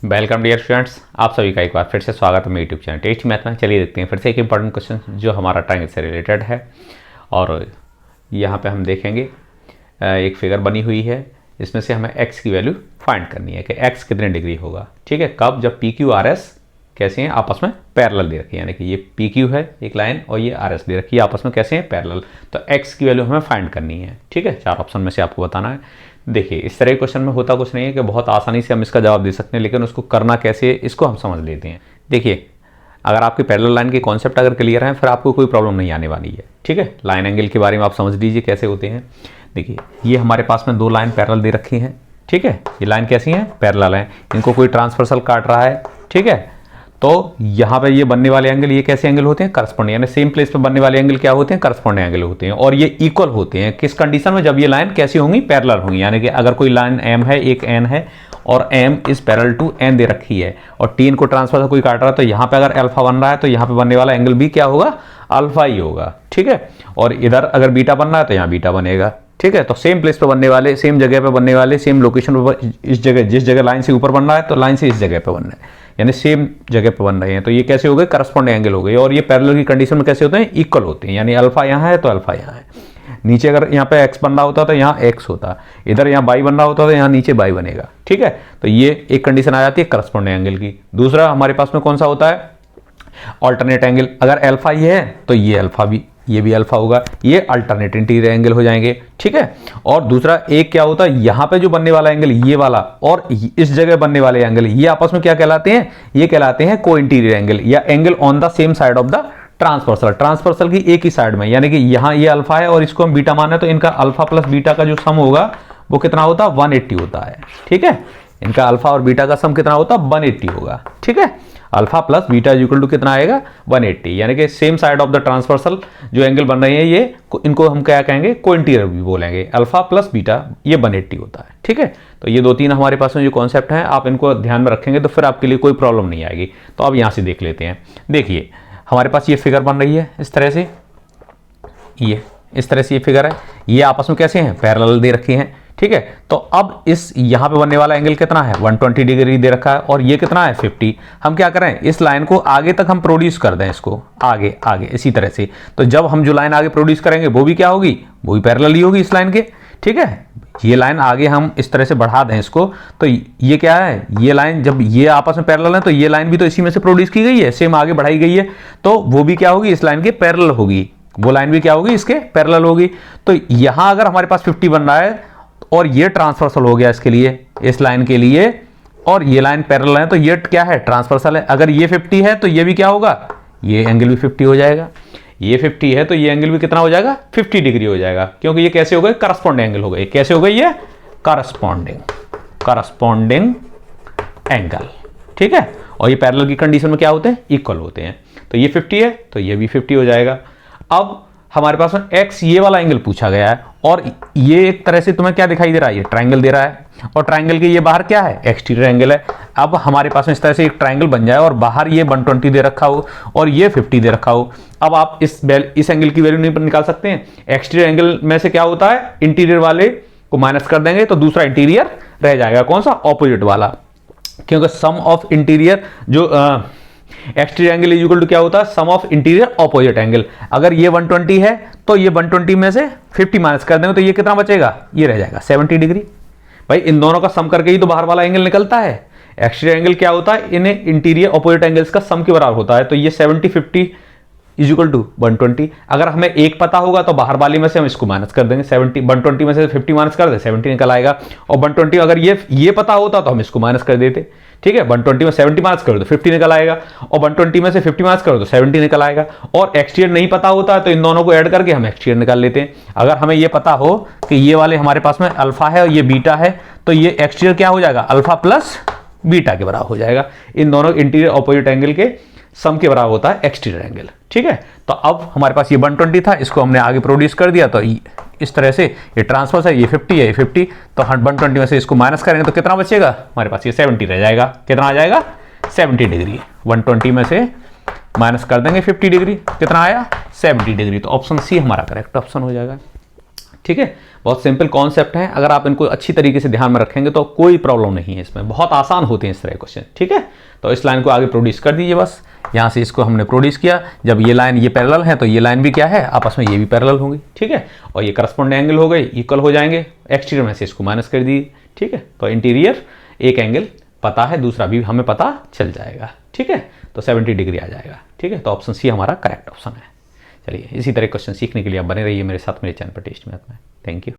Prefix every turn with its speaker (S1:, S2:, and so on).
S1: Welcome dear students, आप सभी का एक बार फिर से स्वागत है मेरे यूट्यूब चैनल टेस्ट मैथ में। चलिए देखते हैं फिर से एक इंपॉर्टेंट क्वेश्चन जो हमारा ट्रायंगल से रिलेटेड है। और यहाँ पे हम देखेंगे एक फिगर बनी हुई है, इसमें से हमें x की वैल्यू फाइंड करनी है कि x कितने डिग्री होगा। ठीक है, कब? जब पी क्यू आर एस कैसे हैं, आपस में पैरेलल दे रखी है, यानी कि ये पी क्यू है एक लाइन और ये आर एस दे रखी है, आपस में कैसे हैं, पैरेलल। तो x की वैल्यू हमें फाइंड करनी है। ठीक है, 4 ऑप्शन में से आपको बताना है। देखिए, इस तरह के क्वेश्चन में होता कुछ नहीं है कि बहुत आसानी से हम इसका जवाब दे सकते हैं, लेकिन उसको करना कैसे इसको हम समझ लेते हैं। देखिए, अगर आपकी पैरेलल लाइन के कॉन्सेप्ट अगर क्लियर है फिर आपको कोई प्रॉब्लम नहीं आने वाली है। ठीक है, लाइन एंगल के बारे में आप समझ लीजिए कैसे होते हैं। देखिए, ये हमारे पास में 2 लाइन पैरेलल दे रखी हैं। ठीक है, ये लाइन कैसी हैं, पैरेलल हैं, इनको कोई ट्रांसवर्सल काट रहा है। ठीक है, तो यहाँ पे ये बनने वाले एंगल ये कैसे एंगल होते हैं, करस्पॉन्डिंग, यानी सेम प्लेस पे बनने वाले एंगल क्या होते हैं, करस्पॉन्डिंग एंगल होते हैं। और ये इक्वल होते हैं किस कंडीशन में, जब ये लाइन कैसी होंगी, पैरेलल होंगी। यानी कि अगर कोई लाइन एम है, एक एन है और M is parallel to N दे रखी है और टी को ट्रांसफर से कोई काट रहा है, तो यहाँ पे अगर अल्फा बन रहा है तो यहाँ पे बनने वाला एंगल भी क्या होगा, अल्फा ही होगा। ठीक है, और इधर अगर बीटा बन रहा है तो यहाँ बीटा बनेगा। ठीक है, तो सेम प्लेस पे बनने वाले, सेम जगह पे बनने वाले, सेम लोकेशन पर, इस जगह जिस जगह लाइन से ऊपर बन रहा है तो लाइन से इस जगह पे बन रहा है, यानी सेम जगह पे बन रहे हैं। तो ये कैसे हो गए, करस्पॉन्डिंग एंगल हो गए। और ये पैरेलल की कंडीशन में कैसे होते हैं, इक्वल होते हैं, यानी अल्फा यहाँ है तो अल्फा यहाँ है। नीचे अगर यहाँ पे x बन रहा होता तो यहाँ x होता, इधर यहाँ y बन रहा होता तो यहाँ नीचे y बनेगा। ठीक है, तो ये एक कंडीशन आ जाती है करस्पॉन्डिंग एंगल की। दूसरा हमारे पास में कौन सा होता है, ऑल्टरनेट एंगल। अगर अल्फा ये है तो ये अल्फा भी, ये भी अल्फा होगा, ये अल्टरनेट इंटीरियर एंगल हो जाएंगे। ठीक है, और दूसरा एक क्या होता है, यहाँ पे जो बनने वाला एंगल ये वाला और इस जगह बनने वाले एंगल ये आपस में क्या कहलाते हैं, ये कहलाते हैं को इंटीरियर एंगल या angle on the same side of the transversal, transversal की एक ही साइड में। यानी कि यहाँ ये अल्फा है और इसको हम बीटा माने तो इनका अल्फा प्लस बीटा का जो सम होगा वो कितना होता है, 180 होता है। ठीक है, इनका अल्फा और बीटा का सम कितना होता है, 180 होगा। ठीक है, alpha plus beta equal to कितना आएगा, 180। यानी कि same side of the transversal जो एंगल बन रहे हैं ये, इनको हम क्या कहेंगे, को इंटीरियर भी बोलेंगे। अल्फा प्लस बीटा ये 180 होता है। ठीक है, तो ये 2-3 हमारे पास में जो कॉन्सेप्ट हैं आप इनको ध्यान में रखेंगे तो फिर आपके लिए कोई प्रॉब्लम नहीं आएगी। तो अब यहाँ से देख लेते हैं। देखिए, हमारे पास ये फिगर बन रही है इस तरह से, ये इस तरह से ये फिगर है, ये आपस में कैसे हैं, पैरेलल दे रखे हैं। ठीक है, तो अब इस यहाँ पे बनने वाला एंगल कितना है, 120 डिग्री दे रखा है और ये कितना है, 50। हम क्या करें, इस लाइन को आगे तक हम प्रोड्यूस कर दें, इसको आगे आगे इसी तरह से। तो जब हम जो लाइन आगे प्रोड्यूस करेंगे वो भी क्या होगी, वो भी पैरेलल ही होगी इस लाइन के। ठीक है, ये लाइन आगे हम इस तरह से बढ़ा दें इसको, तो ये क्या है, ये लाइन जब ये आपस में पैरेलल है तो ये लाइन भी तो इसी में से प्रोड्यूस की गई है, सेम आगे बढ़ाई गई है, तो वो भी क्या होगी, इस लाइन के पैरेलल होगी, वो लाइन भी क्या होगी, इसके पैरेलल होगी। तो यहां अगर हमारे पास 50 बन रहा है और ये ट्रांसवर्सल हो गया इसके लिए, इस लाइन के लिए, और ये लाइन पैरेलल है तो ये क्या है, ट्रांसवर्सल है। अगर ये 50 है तो ये भी क्या होगा, ये एंगल भी 50 हो जाएगा। ये 50 है तो ये एंगल भी कितना हो जाएगा, 50 डिग्री हो जाएगा, क्योंकि ये कैसे हो गए, करस्पॉन्डिंग एंगल हो गए। कैसे हो गए ये, करस्पॉन्डिंग एंगल। ठीक है, और ये पैरेलल की कंडीशन में क्या होते हैं, इक्वल होते हैं। तो ये 50 है तो ये भी 50 हो जाएगा। अब हमारे पास में x ये वाला एंगल पूछा गया है और ये एक तरह से तुम्हें क्या दिखाई दे रहा है, ये ट्रायंगल दे रहा है और ट्रायंगल के ये बाहर क्या है, एक्सटीरियर एंगल है। अब हमारे पास में इस तरह से एक ट्रायंगल बन जाए और बाहर ये 120 दे रखा हो और ये 50 दे रखा हो। अब आप इस एंगल की वैल्यू नहीं निकाल सकते हैं। एक्सटीरियर एंगल में से क्या होता है, इंटीरियर वाले को माइनस कर देंगे तो दूसरा इंटीरियर रह जाएगा, कौन सा, ऑपोजिट वाला, क्योंकि सम ऑफ इंटीरियर जो exterior angle is equal to क्या होता है, sum of interior opposite angle. अगर ये 120 है तो ये 120 में से 50 माइनस कर देंगे तो ये कितना बचेगा, ये रह जाएगा 70 डिग्री। भाई इन दोनों का सम करके ही तो बाहर वाला एंगल निकलता है। एक्सटीरियर एंगल क्या होता है, इन्हें इंटीरियर ऑपोजिट एंगल्स का सम के बराबर होता है। तो ये 70 50 इज इक्वल टू 120। अगर हमें एक पता होगा तो बाहर वाली में से हम इसको माइनस कर देंगे, 70 120 में से 50 माइनस कर दे, 70 निकल आएगा। और 120 अगर ये पता होता तो हम इसको माइनस कर देते। ठीक है, 120 में 70 माइनस करो तो 50 निकल आएगा और 120 में से 50 माइनस करो तो 70 निकल आएगा। और एक्सटीरियर नहीं पता होता है तो इन दोनों को ऐड करके हम एक्सटीरियर निकाल लेते हैं। अगर हमें ये पता हो कि ये वाले हमारे पास में अल्फा है और ये बीटा है तो ये एक्सटीरियर क्या हो जाएगा, अल्फा प्लस बीटा के बराबर हो जाएगा। इन दोनों इंटीरियर ऑपोजिट एंगल के सम के बराबर होता है एक्सटीरियर एंगल। ठीक है, तो अब हमारे पास ये 120 था, इसको हमने आगे प्रोड्यूस कर दिया, तो इस तरह से ये ट्रांसफर है, ये 50 है, ये 50, तो 120 में से इसको माइनस करेंगे तो कितना बचेगा, हमारे पास ये 70 रह जाएगा। कितना आ जाएगा, 70 डिग्री। 120 में से माइनस कर देंगे 50 डिग्री, कितना आया, 70 डिग्री। तो ऑप्शन सी हमारा करेक्ट ऑप्शन हो जाएगा। ठीक है, बहुत सिंपल कॉन्सेप्ट है, अगर आप इनको अच्छी तरीके से ध्यान में रखेंगे तो कोई प्रॉब्लम नहीं है इसमें, बहुत आसान होते हैं इस तरह के क्वेश्चन। ठीक है, तो इस लाइन को आगे प्रोड्यूस कर दीजिए, बस यहाँ से इसको हमने प्रोड्यूस किया, जब ये लाइन ये पैरेलल है तो ये लाइन भी क्या है आपस में, ये भी पैरेलल होंगी। ठीक है, और ये करस्पॉन्डिंग एंगल हो गए, इक्वल हो जाएंगे, एक्सटीरियर में से इसको माइनस कर दीजिए। ठीक है, तो इंटीरियर एक एंगल पता है, दूसरा भी हमें पता चल जाएगा। ठीक है, तो 70 डिग्री आ जाएगा। ठीक है, तो ऑप्शन सी हमारा करेक्ट ऑप्शन है। चलिए, इसी तरह क्वेश्चन सीखने के लिए आप बने रहिए मेरे साथ, मेरे चैनल पर टेस्ट मैथ में। Thank you.